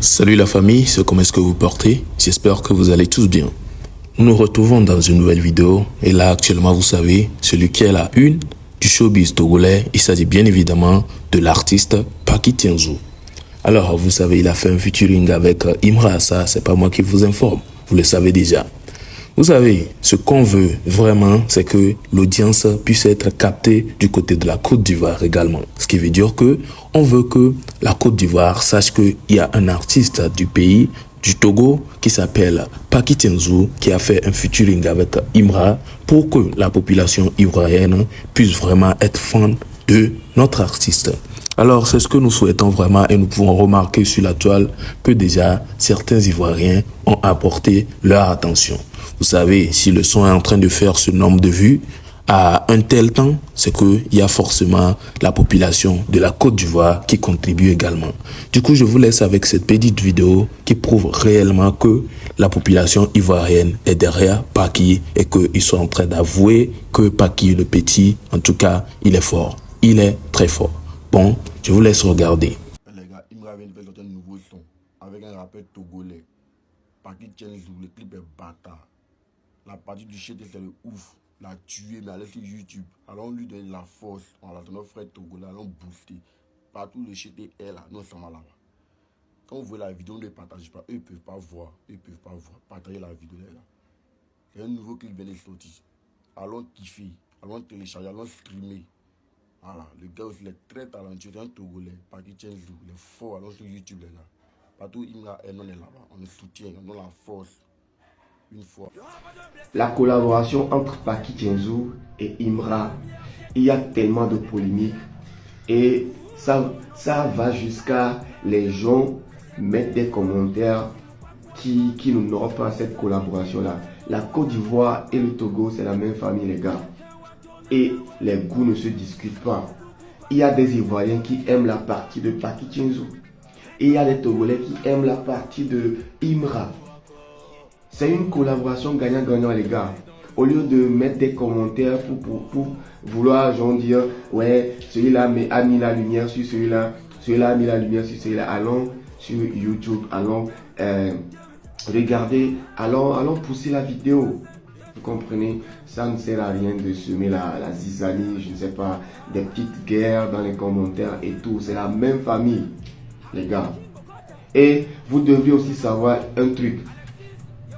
Salut la famille, comment est-ce que vous portez? J'espère que vous allez tous bien. Nous nous retrouvons dans une nouvelle vidéo et là actuellement vous savez, celui qui est la une du showbiz togolais, il s'agit bien évidemment de l'artiste Paki Tienzou. Alors vous savez, il a fait un featuring avec Imra, ça c'est pas moi qui vous informe, vous le savez déjà. Vous savez, ce qu'on veut vraiment, c'est que l'audience puisse être captée du côté de la Côte d'Ivoire également. Ce qui veut dire que on veut que la Côte d'Ivoire sache qu'il y a un artiste du pays, du Togo, qui s'appelle Paki Tienzou, qui a fait un featuring avec Imra pour que la population ivoirienne puisse vraiment être fan de notre artiste. Alors, c'est ce que nous souhaitons vraiment et nous pouvons remarquer sur la toile que déjà certains Ivoiriens ont apporté leur attention. Vous savez, si le son est en train de faire ce nombre de vues à un tel temps, c'est qu'il y a forcément la population de la Côte d'Ivoire qui contribue également. Du coup, je vous laisse avec cette petite vidéo qui prouve réellement que la population ivoirienne est derrière Paki et qu'ils sont en train d'avouer que Paki le petit, en tout cas, il est fort. Il est très fort. Bon, je vous laisse regarder. Les gars, Imra vient de faire sortir un nouveau son avec un rappeur togolais. Paki Tienzou, le clip est bâtard. La partie du shit, c'est le ouf. La tuer, mais allez sur YouTube. Allons lui donner la force. Voilà, notre frère togolais, allons booster. Partout le shit est là, nous sommes là-bas. Quand vous voyez la vidéo, ne partagez pas. Eux, ils ne peuvent pas voir. Eux, ils ne peuvent pas voir. Partagez la vidéo, les gars. C'est un nouveau clip vient de sortir. Allons kiffer. Allons télécharger. Allons streamer. Voilà, le gars aussi, il est très talentueux, c'est un Togolais, Paki Tienzou, il est fort, alors sur YouTube, les gars. Partout, Imra et non est là-bas, on le soutient, on donne la force, une fois. La collaboration entre Paki Tienzou et Imra, il y a tellement de polémiques et ça va jusqu'à les gens mettre des commentaires qui n'honorent pas cette collaboration-là. La Côte d'Ivoire et le Togo, c'est la même famille, les gars. Et les goûts ne se discutent pas. Il y a des Ivoiriens qui aiment la partie de Paki Tienzou. Et il y a des Togolais qui aiment la partie de Imra. C'est une collaboration gagnant-gagnant, les gars. Au lieu de mettre des commentaires pour vouloir genre dire ouais, celui-là a mis la lumière sur celui-là, celui-là a mis la lumière sur celui-là. Allons sur YouTube, allons regarder, allons pousser la vidéo. Vous comprenez, ça ne sert à rien de semer la zizanie, je ne sais pas, des petites guerres dans les commentaires et tout. C'est la même famille, les gars. Et vous devez aussi savoir un truc.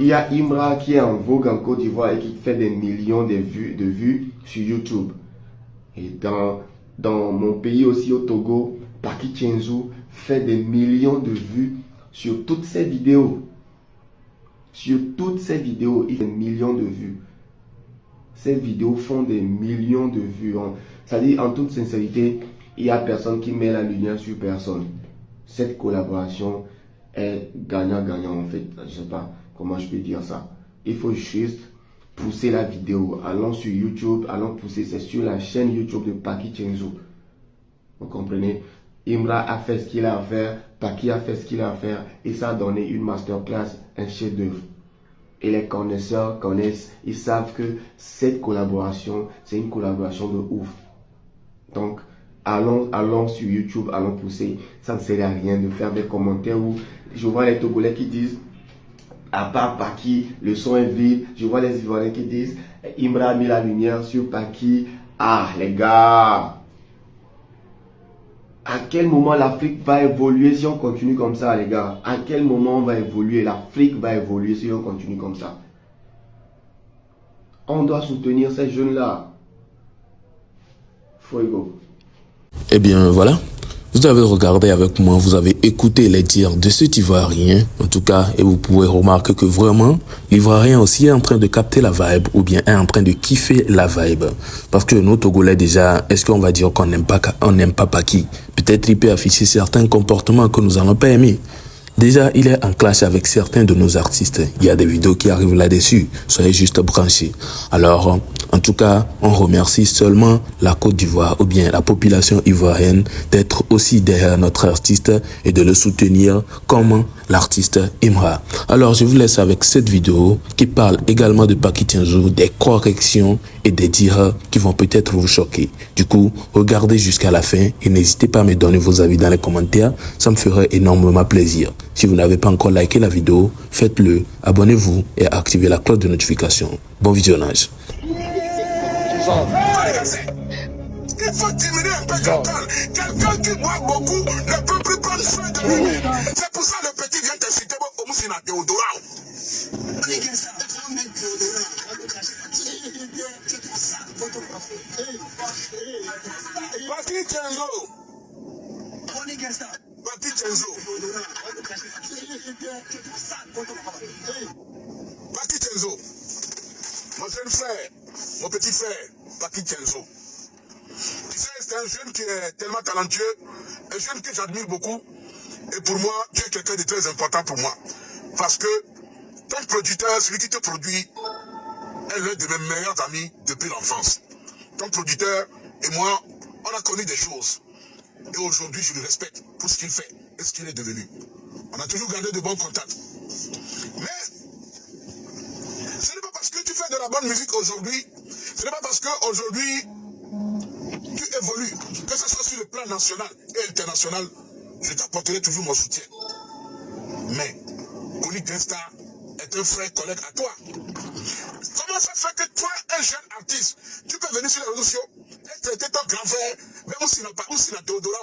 Il y a Imra qui est en vogue en Côte d'Ivoire et qui fait des millions de vues sur YouTube. Et dans mon pays aussi, au Togo, Paki Tienzou fait des millions de vues sur toutes ses vidéos. Sur toutes ces vidéos, il y a des millions de vues. Ces vidéos font des millions de vues. C'est-à-dire, en toute sincérité, il n'y a personne qui met la lumière sur personne. Cette collaboration est gagnant-gagnant en fait. Je ne sais pas comment je peux dire ça. Il faut juste pousser la vidéo. Allons sur YouTube, allons pousser. C'est sur la chaîne YouTube de Paki Tienzou. Vous comprenez? Imra a fait ce qu'il a à faire, Paki a fait ce qu'il a à faire et ça a donné une masterclass, un chef-d'œuvre. Et les connaisseurs connaissent, ils savent que cette collaboration, c'est une collaboration de ouf. Donc, allons sur YouTube, allons pousser. Ça ne sert à rien de faire des commentaires où je vois les Togolais qui disent, à part Paki, le son est vide. Je vois les Ivoiriens qui disent, Imra a mis la lumière sur Paki. Ah, les gars! À quel moment l'Afrique va évoluer si on continue comme ça, les gars? À quel moment on va évoluer? L'Afrique va évoluer si on continue comme ça. On doit soutenir ces jeunes-là. Fuego. Eh bien voilà, vous avez regardé avec moi, vous avez écouté les dires de cet Ivoirien, en tout cas, et vous pouvez remarquer que vraiment, l'Ivoirien aussi est en train de capter la vibe, ou bien est en train de kiffer la vibe. Parce que nous, Togolais, déjà, est-ce qu'on va dire qu'on n'aime pas Paki? Peut-être il peut afficher certains comportements que nous n'allons pas aimer. Déjà, il est en clash avec certains de nos artistes. Il y a des vidéos qui arrivent là-dessus. Soyez juste branchés. Alors, en tout cas, on remercie seulement la Côte d'Ivoire ou bien la population ivoirienne d'être aussi derrière notre artiste et de le soutenir comme l'artiste Imra. Alors, je vous laisse avec cette vidéo qui parle également de Paki Tienzou, des corrections et des dires qui vont peut-être vous choquer. Du coup, regardez jusqu'à la fin et n'hésitez pas à me donner vos avis dans les commentaires. Ça me ferait énormément plaisir. Si vous n'avez pas encore liké la vidéo, faites-le, abonnez-vous et activez la cloche de notification. Bon visionnage. Il faut diminuer un peu d'alcool. Quelqu'un qui boit beaucoup ne peut plus prendre soin de lui. C'est pour ça que le petit vient t'insulter au Moussina Théodora. Papi Kenzo. Papi Kenzo. Papi Kenzo. Mon jeune frère, mon petit frère, Papi Kenzo. Tu sais, c'est un jeune qui est tellement talentueux, un jeune que j'admire beaucoup. Et pour moi, tu es quelqu'un de très important pour moi. Parce que ton producteur, celui qui te produit, est l'un de mes meilleurs amis depuis l'enfance. Ton producteur et moi, on a connu des choses. Et aujourd'hui, je le respecte pour ce qu'il fait et ce qu'il est devenu. On a toujours gardé de bons contacts. Mais ce n'est pas parce que tu fais de la bonne musique aujourd'hui, ce n'est pas parce qu'aujourd'hui tu évolues, que ce soit sur le plan national et international, je t'apporterai toujours mon soutien. Mais Kony Gangsta est un frère collègue à toi. Comment ça fait que toi, un jeune artiste, tu peux venir sur les réseaux sociaux et traiter ton grand frère, mais on s'y n'a pas, on s'y n'a Théodora.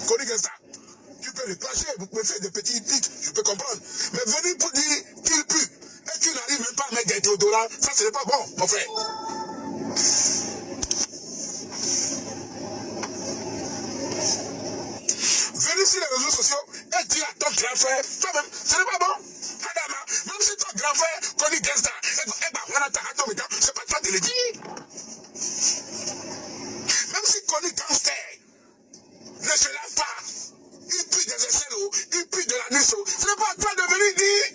Kony Gangsta, tu peux le clasher, vous pouvez faire des petits titres, je peux comprendre. Mais venir pour dire qu'il pue, et tu n'arrives même pas à mettre des Théodora, ça ce n'est pas bon, mon frère. Venir sur les réseaux sociaux et dire à ton grand frère, toi-même, ce n'est pas bon. Adama, même si ton grand frère, Kony Gangsta, c'est pas toi de le dire. Même si Kony Gangsta ne se lave pas, il pue des aisselles, il pue de la nuit, ce n'est pas à toi de venir dire.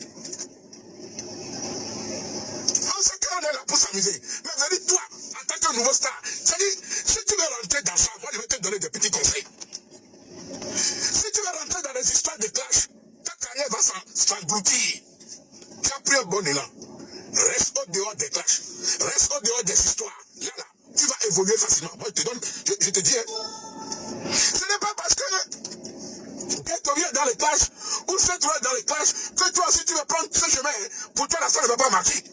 On sait qu'on est là pour s'amuser. Mais venez toi, en tant que nouveau star, c'est-à-dire, si tu veux rentrer dans ça, moi je vais te donner des petits conseils. Si tu veux rentrer dans les histoires de clash, ta carrière va s'engloutir. Tu as pris un bon élan. Reste au dehors des clashs. Reste au dehors des histoires. Là, tu vas évoluer facilement. Moi, je te dis, ce n'est pas parce que Ghetto est dans les clashs ou Setro est dans les clashs que toi aussi tu vas prendre ce chemin. Pour toi, la ça ne va pas marcher.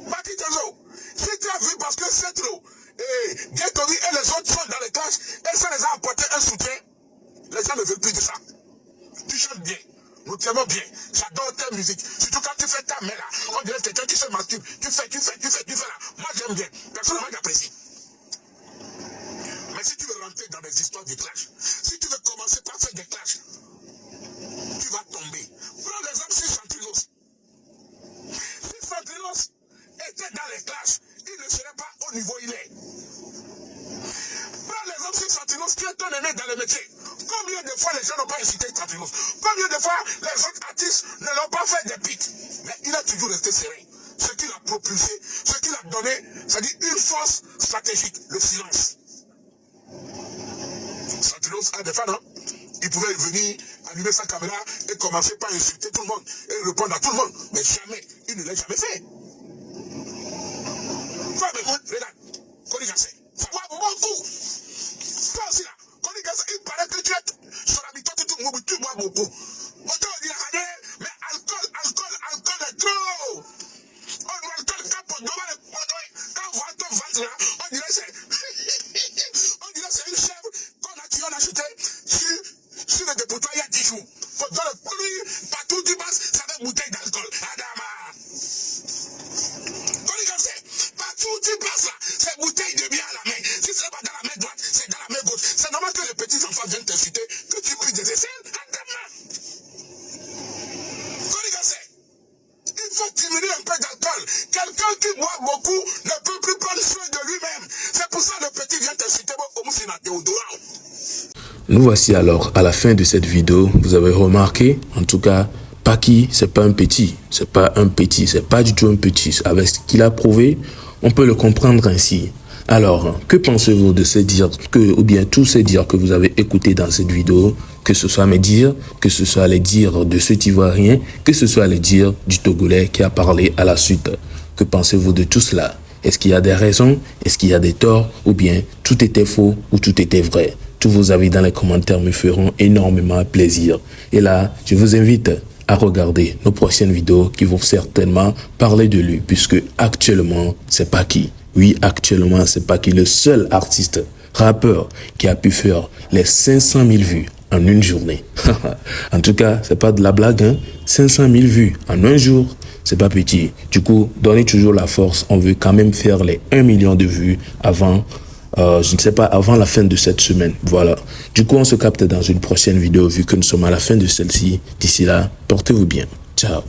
Papi Kenzo, si tu as vu parce que Setro et Ghetto et les autres sont dans les clashs et ça les a apporté un soutien, les gens ne veulent plus de ça. Tu chantes bien, nous t'aimons bien, j'adore ta musique. Surtout quand tu fais ta main là, on dirait quelqu'un qui se masturbe. Tu fais là. Moi j'aime bien, personnellement j'apprécie. Mais si tu veux rentrer dans des histoires de clash, si tu veux commencer par faire des clashs, tu vas tomber. Prends l'exemple sur Santrilos. Si Santrilos était dans les clashs, il ne serait pas au niveau où il est. Prends l'exemple sur Santrilos qui est un aîné dans le métier. Combien de fois les gens n'ont pas incité Santrilos? Combien de fois les autres artistes ne l'ont pas fait des pics? Mais il a toujours resté serein. Ce qu'il a propulsé, ce qu'il a donné, c'est-à-dire une force stratégique, le silence. Santrilos a des fans, hein? Il pouvait venir, allumer sa caméra et commencer par insulter tout le monde et répondre à tout le monde. Mais jamais, il ne l'a jamais fait. Regarde, Kony Gangsta, ça va beaucoup. Toi aussi là, Kony Gangsta, il paraît que tu es sur l'habitant de tout le monde, tu bois beaucoup. Mais alcool est trop. Alcool, quand on voit ton ventre là, on dirait c'est une chèvre qu'on a acheté sur le dépotoir il y a 10 jours. Dans le pluie, partout tu passes, ça fait bouteille d'alcool. Adama. Kony Gangsta, partout tu passes là, c'est bouteille de bière à la main. Si ce n'est pas dans la main droite, c'est dans la main gauche. C'est normal que les petits enfants viennent t'insulter, que tu puisses des aisselles. Adama. Kony Gangsta, il faut diminuer un peu d'alcool. Quelqu'un qui boit beaucoup ne peut plus prendre soin de lui-même. C'est pour ça que le petit vient t'insulter au Moussina Théodora. Nous voici alors à la fin de cette vidéo. Vous avez remarqué, en tout cas, Papi, c'est pas un petit. C'est pas du tout un petit. Avec ce qu'il a prouvé, on peut le comprendre ainsi. Alors, que pensez-vous de ces dires ou bien tous ces dires que vous avez écoutés dans cette vidéo, que ce soit mes dires, que ce soit les dires de cet Ivoirien, que ce soit les dires du Togolais qui a parlé à la suite. Que pensez-vous de tout cela? Est-ce qu'il y a des raisons? Est-ce qu'il y a des torts? Ou bien tout était faux ou tout était vrai? Tous vos avis dans les commentaires me feront énormément plaisir. Et là, je vous invite à regarder nos prochaines vidéos qui vont certainement parler de lui, puisque actuellement, c'est Paki. Oui, actuellement, c'est Paki, le seul artiste, rappeur, qui a pu faire les 500 000 vues en une journée. En tout cas, c'est pas de la blague, hein? 500 000 vues en un jour, c'est pas petit. Du coup, donnez toujours la force. On veut quand même faire les 1 million de vues avant, je ne sais pas, avant la fin de cette semaine. Voilà. Du coup, on se capte dans une prochaine vidéo vu que nous sommes à la fin de celle-ci. D'ici là, portez-vous bien. Ciao.